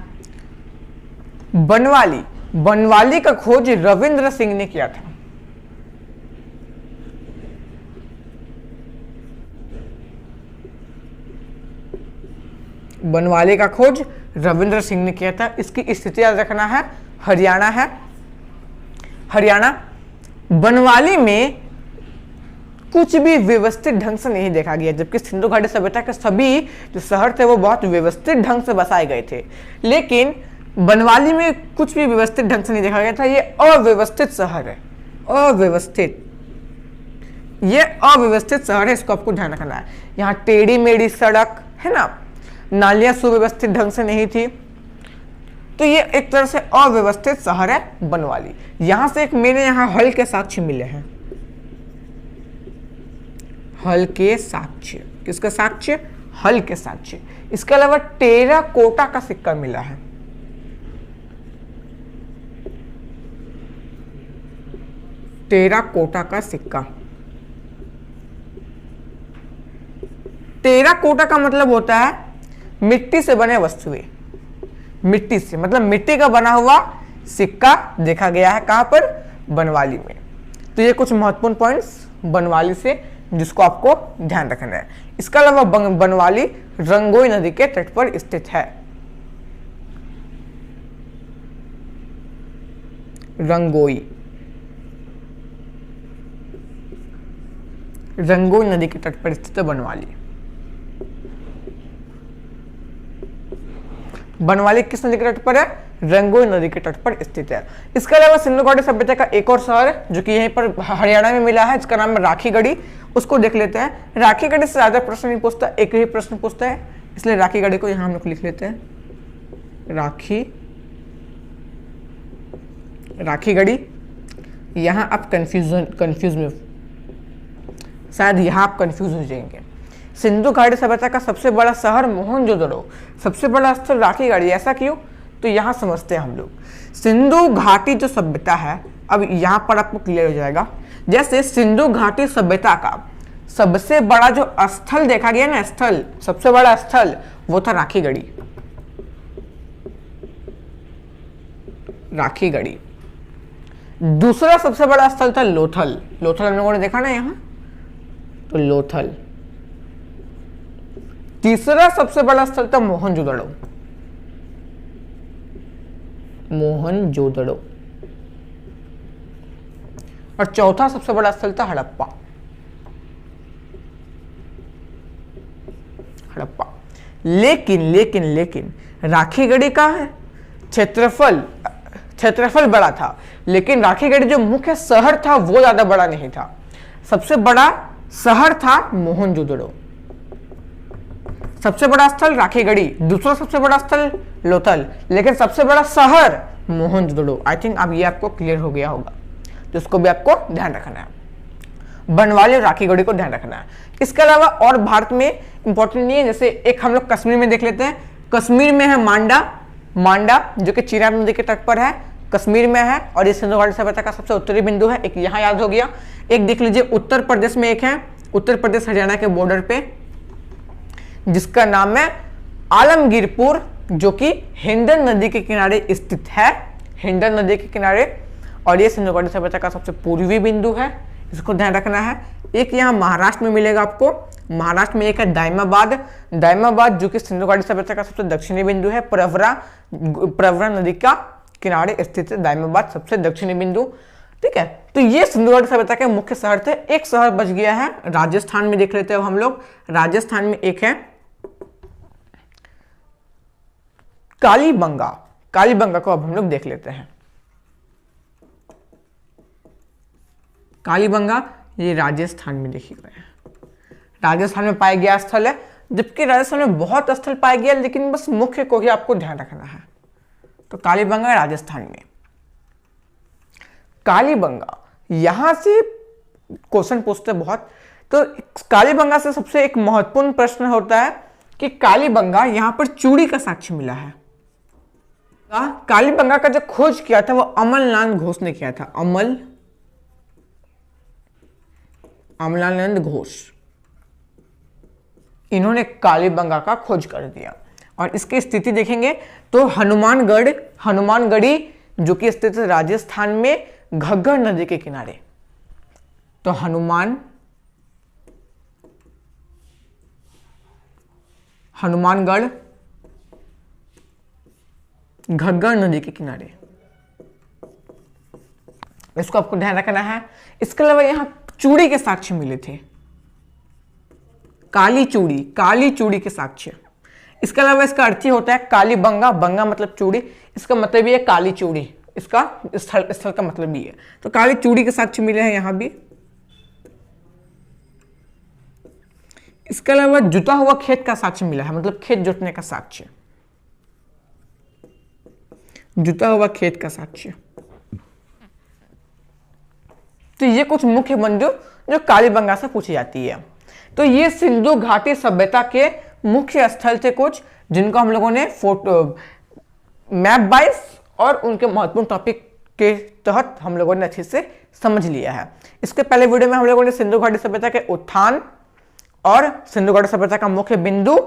बनवाली, बनवाली का खोज रविंद्र सिंह ने किया था। बनवाली का खोज रविंद्र सिंह ने किया था। इसकी स्थिति याद रखना है, हरियाणा है। हरियाणा। बनवाली में कुछ भी व्यवस्थित ढंग से नहीं देखा गया, जबकि सिंधु घाटी सभ्यता के सभी जो शहर थे वो बहुत व्यवस्थित ढंग से बसाए गए थे, लेकिन बनवाली में कुछ भी व्यवस्थित ढंग से नहीं देखा गया था। ये अव्यवस्थित शहर है, अव्यवस्थित, ये अव्यवस्थित शहर है, इसको आपको ध्यान रखना है। यहाँ टेढ़ी मेढ़ी सड़क है ना, नालियां सुव्यवस्थित ढंग से नहीं थी, तो ये एक तरह से अव्यवस्थित शहर है बनवाली। यहां से एक मैंने यहाँ हल के साक्ष्य मिले हैं, हल के साक्ष्य। किसका साक्ष्य? हल के साक्ष्य। इसके अलावा टेराकोटा का सिक्का मिला है। टेराकोटा का सिक्का। टेराकोटा का मतलब होता है मिट्टी से बने वस्तुएं, मिट्टी से मतलब मिट्टी का बना हुआ सिक्का देखा गया है। कहां पर? बनवाली में। तो ये कुछ महत्वपूर्ण पॉइंट्स बनवाली से जिसको आपको ध्यान रखना है। इसके अलावा बनवाली रंगोई नदी के तट पर स्थित है। रंगोई, रंगोई नदी के तट पर स्थित है बनवाली। बनवाली किस नदी के तट पर है? रंगोई नदी के तट पर स्थित है। इसके अलावा सिंधु घाटी सभ्यता का एक और शहर है जो कि यहीं पर हरियाणा में मिला है, इसका नाम है राखीगढ़ी। उसको देख लेते हैं। राखीगढ़ी से ज्यादा प्रश्न नहीं पूछता, एक ही प्रश्न पूछता है, इसलिए राखीगढ़ी को यहां हम लोग लिख लेते हैं। राखीगढ़ी। यहां आप कंफ्यूज में, शायद यहां आप कंफ्यूज हो जाएंगे। सिंधु घाटी सभ्यता का सबसे बड़ा शहर मोहनजोदड़ो, सबसे बड़ा स्थल राखीगढ़ी। ऐसा क्यों? तो यहां समझते हैं हम लोग। सिंधु घाटी जो सभ्यता है, अब यहां पर आपको क्लियर हो जाएगा। जैसे सिंधु घाटी सभ्यता का सबसे बड़ा जो स्थल देखा गया ना, स्थल, सबसे बड़ा स्थल वो था राखीगढ़ी। राखीगढ़ी। दूसरा सबसे बड़ा स्थल था लोथल। लोथल हम लोगों ने देखा ना यहां, तो लोथल। तीसरा सबसे बड़ा स्थल था मोहनजोदड़ो। मोहनजोदड़ो। और चौथा सबसे बड़ा स्थल था हड़प्पा। हड़प्पा। लेकिन राखीगढ़ी का है क्षेत्रफल बड़ा था, लेकिन राखीगढ़ी जो मुख्य शहर था वो ज्यादा बड़ा नहीं था। सबसे बड़ा शहर था मोहनजोदड़ो, सबसे बड़ा स्थल राखीगढ़ी, दूसरा सबसे बड़ा स्थल लोथल, लेकिन सबसे बड़ा शहर मोहनजोदड़ो। आई थिंक अब ये आपको क्लियर हो गया होगा, तो इसको भी आपको ध्यान रखना है। बनवाली और राखीगढ़ी को ध्यान रखना है। इसके अलावा और भारत में इंपॉर्टेंट नहीं है, जैसे एक हम लोग कश्मीर में देख लेते हैं। कश्मीर में है मांडा जो कि चिनाब नदी के तट पर है, कश्मीर में है, और ये सिंधु घाटी सभ्यता का सबसे उत्तरी बिंदु है। एक यहाँ याद हो गया। एक देख लीजिए उत्तर प्रदेश में एक है, उत्तर प्रदेश हरियाणा के बॉर्डर पे, जिसका नाम है आलमगीरपुर, जो कि हिंडन नदी के किनारे स्थित है। हिंडन नदी के किनारे, और ये सिंधु घाटी सभ्यता का सबसे पूर्वी बिंदु है। इसको ध्यान रखना है। एक यहाँ महाराष्ट्र में मिलेगा आपको, महाराष्ट्र में एक है दाइमाबाद, दाइमाबाद जो कि सिंधु घाटी सभ्यता का सबसे दक्षिणी बिंदु है। प्रवरा नदी का किनारे स्थित है दाइमाबाद, सबसे दक्षिणी बिंदु। ठीक है, तो ये सिंधु घाटी सभ्यता के मुख्य शहर थे। एक शहर बच गया है राजस्थान में, देख लेते हैं अब हम लोग। राजस्थान में एक है कालीबंगा, कालीबंगा को अब हम लोग देख लेते हैं। कालीबंगा ये राजस्थान में देखी गए, राजस्थान में पाया गया स्थल है, जबकि राजस्थान में बहुत स्थल पाया गया, लेकिन बस मुख्य को ही आपको ध्यान रखना है। तो कालीबंगा राजस्थान में। कालीबंगा यहां से क्वेश्चन पूछते बहुत, तो कालीबंगा से सबसे एक महत्वपूर्ण प्रश्न होता है कि कालीबंगा यहां पर चूड़ी का साक्ष्य मिला है। कालीबंगा का जो खोज किया था वो अमलनाथ घोष ने किया था। अमलानंद घोष, इन्होंने कालीबंगा का खोज कर दिया। और इसकी स्थिति देखेंगे तो हनुमानगढ़ी जो कि स्थित है राजस्थान में घग्गर नदी के किनारे। तो हनुमानगढ़ घग्गर नदी के किनारे, इसको आपको ध्यान रखना है। इसके अलावा यहां चूड़ी के साक्ष्य मिले थे, काली चूड़ी के साक्ष्य। इसके अलावा इसका अर्थ ही होता है कालीबंगा, बंगा मतलब चूड़ी, इसका मतलब ये काली चूड़ी, इसका स्थल का मतलब भी है। तो काली चूड़ी के साक्ष्य मिले हैं यहां भी। इसके अलावा जुता हुआ खेत का साक्ष्य मिला है, मतलब खेत जोतने का साक्ष्य, जुता हुआ खेत का साक्ष्य। तो ये कुछ मुख्य बिंदु जो कालीबंगा से पूछी जाती है। तो ये सिंधु घाटी सभ्यता के मुख्य स्थल थे कुछ, जिनको हम लोगों ने फोटो मैप वाइज और उनके महत्वपूर्ण टॉपिक के तहत हम लोगों ने अच्छे से समझ लिया है। इसके पहले वीडियो में हम लोगों ने सिंधु घाटी सभ्यता के उत्थान और सिंधु घाटी सभ्यता का मुख्य बिंदु,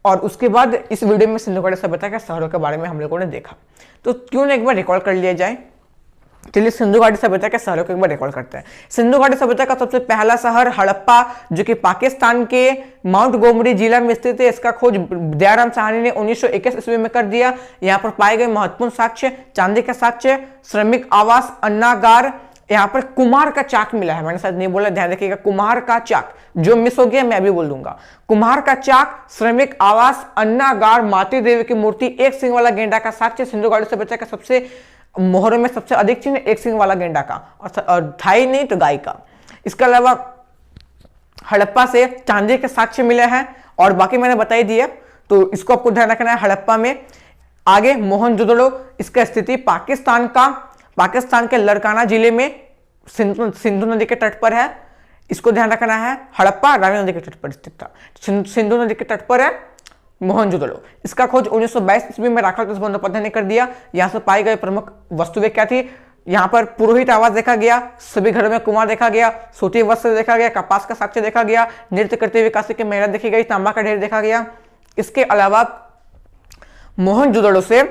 और उसके बाद इस वीडियो में सिंधु घाटी सभ्यता के शहरों के बारे में हम लोगों ने देखा। तो क्यों ना एक बार रिकॉल कर लिया जाए। चलिए सिंधु घाटी सभ्यता के शहरों को एक बार रिकॉल करते हैं। सिंधु घाटी सभ्यता का सबसे पहला शहर हड़प्पा, जो कि पाकिस्तान के माउंट गोमरी जिला में स्थित है। इसका खोज दयाराम साहनी ने 1921 ईस्वी में कर दिया। यहाँ पर पाए गए महत्वपूर्ण साक्ष्य, चांदी का साक्ष्य, श्रमिक आवास, अन्नागार, यहाँ पर कुम्हार का चाक मिला है। मैंने शायद नहीं बोला, ध्यान रखिएगा, कुम्हार का चाक, जो मिस हो गया मैं अभी बोल दूंगा। कुम्हार का चाक, श्रमिक आवास, अन्नागार, माती देवी की मूर्ति, एक सिंह वाला गेंडा का साक्ष्य। सिंधु घाटी सभ्यता का सबसे मोहरों में सबसे अधिक चिन्ह एक सिंह वाला गेंडा का, और थाई नहीं तो गाय का। इसके अलावा हड़प्पा से चांदी के साक्ष्य मिले हैं, और बाकी मैंने बता ही दिया, तो इसको आपको ध्यान रखना है। हड़प्पा में आगे मोहनजोदड़ो, इसका स्थिति पाकिस्तान के लड़काना जिले में सिंधु नदी के तट पर है। इसको ध्यान रखना है। हड़प्पा रावी नदी के तट पर स्थित था, सिंधु नदी के तट पर है मोहनजोदड़ो। इसका खोज 1922 ईस्वी में राखाल बंदोपाध्याय ने कर दिया। यहाँ से पाई गई प्रमुख वस्तुएं क्या थी? यहाँ पर पुरोहित आवास देखा गया, सभी घरों में कुआं देखा गया, सूती वस्त्र देखा गया, कपास का साक्ष्य देखा गया, नृत्य करते हुए काशी की महिला देखी गई, तांबा का ढेर देखा गया। इसके अलावा मोहनजोदड़ो से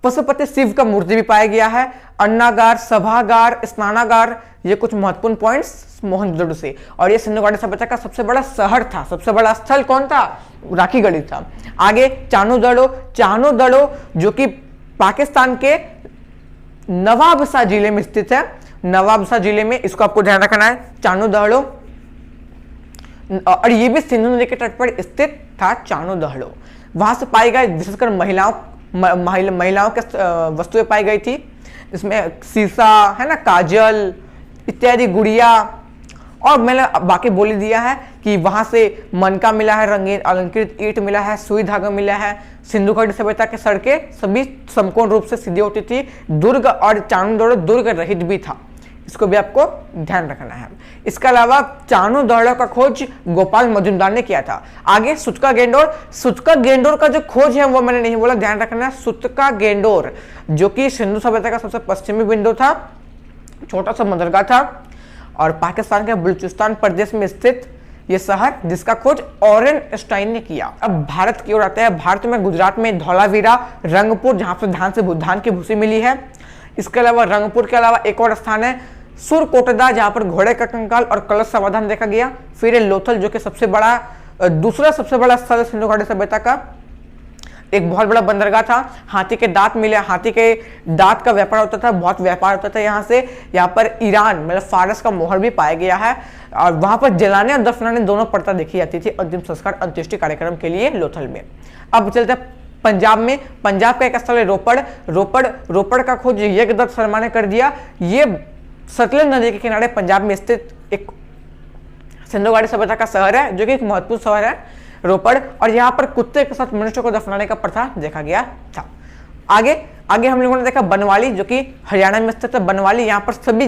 पशुपति शिव का मूर्ति भी पाया गया है। अन्नागार, सभागार, स्नानागार, ये कुछ महत्वपूर्ण पॉइंट्स मोहनजोदड़ो से। और ये सिंधु घाटी सभ्यता का सबसे बड़ा शहर था, सबसे बड़ा स्थल कौन था? राखीगढ़ी था। आगे चानुदड़ो जो कि पाकिस्तान के नवाबशाह जिले में स्थित है, नवाबशाह जिले में, इसको आपको ध्यान रखना है, चानुदड़ो। और ये भी सिंधु नदी के तट पर स्थित था चानुदड़ो। वहां से पाई गई विशेषकर महिलाओं के वस्तुएं पाई गई थी, जिसमें शीशा है ना, काजल इत्यादि, गुड़िया। और मैंने बाकी बोल दिया है कि वहां से मनका मिला है, रंगीन अलंकृत ईंट मिला है, सुई धागा मिला है। सिंधु घाटी सभ्यता के सड़कें सभी समकोण रूप से सीधी होती थी। दुर्ग और चानुदड़ो दुर्ग रहित भी था, इसको भी आपको ध्यान रखना है। इसके अलावा चानुदड़ो का खोज गोपाल मजुमदार ने किया था। आगे सुतका गेंडोर का जो खोज है वो मैंने नहीं बोला, ध्यान रखना है। सुतका गेंडोर जो कि सिंधु सभ्यता का सबसे पश्चिमी बिंदु था, छोटा सा बंदरगाह था, और पाकिस्तान के बलूचिस्तान प्रदेश में स्थित यह शहर, जिसका खोज ऑरेनस्टाइन ने किया। अब भारत की ओर आते हैं। भारत में गुजरात में धौलावीरा, रंगपुर, जहां से धान की भूसी मिली है। इसके अलावा रंगपुर के अलावा एक और स्थान है सुरकोटदा जहां पर घोड़े का कंकाल और कलश समाधान देखा गया। फिर है लोथल जो कि दूसरा सबसे बड़ा स्थल सिंधु घाटी सभ्यता का, एक बहुत बड़ा बंदरगाह था, हाथी के दांत मिले, हाथी के दांत का व्यापार होता था, बहुत व्यापार होता था यहाँ से। यहाँ पर ईरान मतलब फारस का मोहर भी पाया गया है और वहां पर जलाने और दफनाने दोनों प्रथा देखी जाती थी अंतिम संस्कार अंत्येष्टि कार्यक्रम के लिए लोथल में। अब चलते हैं पंजाब में। पंजाब का एक स्थल है रोपड़ का खोज यज्ञदत्त शर्मा ने कर दिया। ये सतलुज नदी के किनारे पंजाब में स्थित एक सिंधु घाटी सभ्यता का शहर है जो कि एक महत्वपूर्ण शहर है रोपड़, और यहाँ पर कुत्ते के साथ मनुष्य को दफनाने का प्रथा देखा गया था। आगे हम लोगों ने देखा बनवाली जो कि हरियाणा में स्थित है। बनवाली, यहाँ पर सभी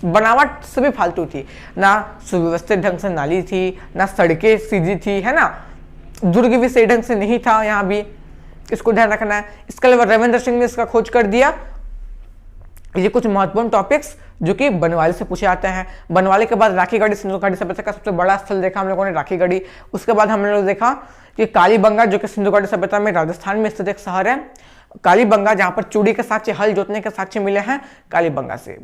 बनावट सभी फालतू थी, ना सुव्यवस्थित ढंग से नाली थी, ना सड़कें सीधी थी, है ना, दुर्ग भी सही ढंग से नहीं था यहाँ भी, इसको ध्यान रखना है। इसके अलावा रविंद्र सिंह ने इसका खोज कर दिया। ये कुछ महत्वपूर्ण टॉपिक्स जो कि बनवाली से पूछे जाते हैं। बनवाली के बाद राखीगढ़ी सिंधु घाटी सभ्यता का सबसे बड़ा स्थल देखा हम लोगों ने, राखीगढ़ी। उसके बाद हम लोग देखा कि कालीबंगा जो कि सिंधु घाटी सभ्यता में राजस्थान में स्थित एक शहर है। कालीबंगा जहां पर चूड़ी के साक्ष्य, हल जोतने के साक्ष्य मिले हैं कालीबंगा से।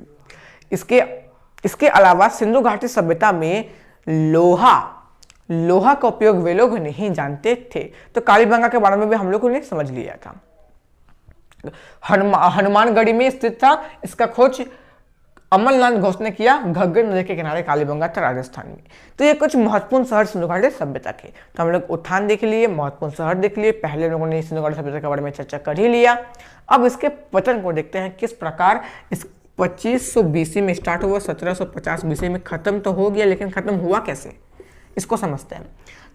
इसके अलावा सिंधु घाटी सभ्यता में लोहा का उपयोग वे लोग नहीं जानते थे, तो कालीबंगा के बारे में भी हम लोगों ने समझ लिया था। हनुमानगढ़ी में स्थित था, इसका खोज अमरनाथ घोष ने किया, घग्गर नदी के किनारे कालीबंगा था राजस्थान में। तो ये कुछ महत्वपूर्ण शहर सिंधु घाटी सभ्यता के। तो हम लोग उत्थान देख लिए, महत्वपूर्ण शहर देख लिए, पहले लोगों ने सिंधु घाटी सभ्यता के बारे में चर्चा कर ही लिया। अब इसके पतन को देखते हैं किस प्रकार। इस 2500 BC में स्टार्ट हुआ, 1750 BC में खत्म तो हो गया, लेकिन खत्म हुआ कैसे इसको समझते हैं।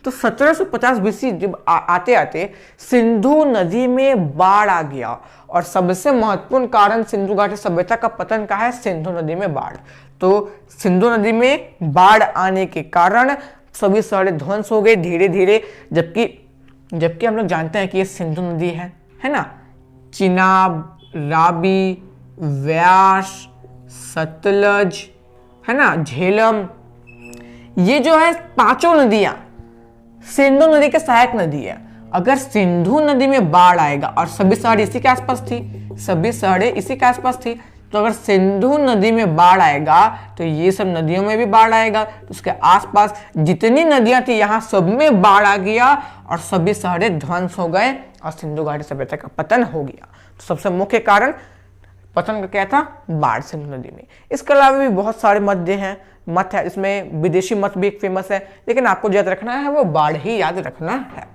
तो 1750 BC जब आते आते सिंधु नदी में बाढ़ आ गया, और सबसे महत्वपूर्ण कारण सिंधु घाटी सभ्यता का पतन का है सिंधु नदी में बाढ़। तो सिंधु नदी में बाढ़ आने के कारण सभी शहर ध्वंस हो गए धीरे धीरे, जबकि हम लोग जानते हैं कि ये सिंधु नदी है ना। चिनाब, रावी, व्यास, सतलज, है ना, झेलम, ये जो है पांचों नदियां सिंधु नदी के सहायक नदी है। अगर सिंधु नदी में बाढ़ आएगा, और सभी शहर इसी के आसपास थी, तो अगर सिंधु नदी में बाढ़ आएगा तो ये सब नदियों में भी बाढ़ आएगा, तो उसके आसपास जितनी नदियां थी यहाँ सब में बाढ़ आ गया और सभी शहर ध्वंस हो गए और सिंधु घाटी सभ्यता का पतन हो गया। तो सबसे मुख्य कारण पतन का क्या था? बाढ़ सिंधु नदी में। इसके अलावा भी बहुत सारे मत है, इसमें विदेशी मत भी एक फेमस है, लेकिन आपको याद रखना है वो बाढ़ ही याद रखना है।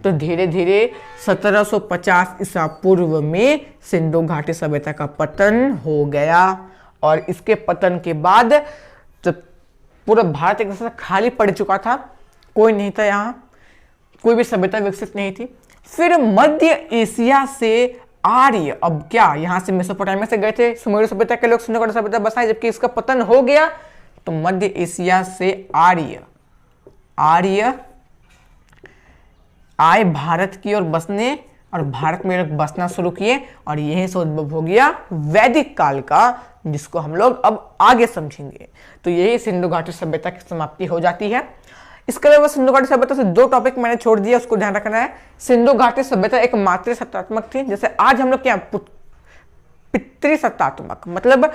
तो धीरे धीरे 1750 ईसा पूर्व में सिंधु घाटी सभ्यता का पतन हो गया, और इसके पतन के बाद जब पूरा भारत एक तरह से खाली पड़ चुका था, कोई नहीं था यहाँ, कोई भी सभ्यता विकसित नहीं थी। फिर मध्य एशिया से आर्य, अब क्या यहाँ से मेसोपोटामिया से गए थे सुमेरु सभ्यता के लोग, सिंधु घाटी सभ्यता बसाए, जबकि इसका पतन हो गया, तो मध्य एशिया से आर्य आए भारत की ओर बसने, और भारत में बसना शुरू किए, और यहीं से उद्भव हो गया वैदिक काल का, जिसको हम लोग अब आगे समझेंगे। तो यही सिंधु घाटी सभ्यता की समाप्ति हो जाती है। इसके अलावा सिंधु घाटी सभ्यता से दो टॉपिक मैंने छोड़ दिया, उसको ध्यान रखना है। सिंधु घाटी सभ्यता एक मातृसत्तात्मक थी, जैसे आज हम लोग क्या पितृसत्तात्मक, मतलब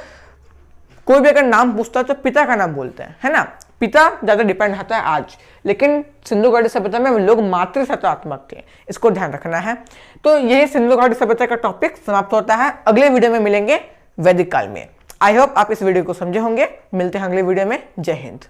कोई भी अगर नाम पूछता है तो पिता का नाम बोलते हैं, है ना, पिता ज्यादा डिपेंड होता है आज, लेकिन सिंधु घाटी सभ्यता में हम लोग मातृसत्तात्मक थे, इसको ध्यान रखना है। तो यही सिंधु घाटी सभ्यता का टॉपिक समाप्त होता है। अगले वीडियो में मिलेंगे वैदिक काल में। आई होप आप इस वीडियो को समझे होंगे। मिलते हैं अगले वीडियो में। जय हिंद।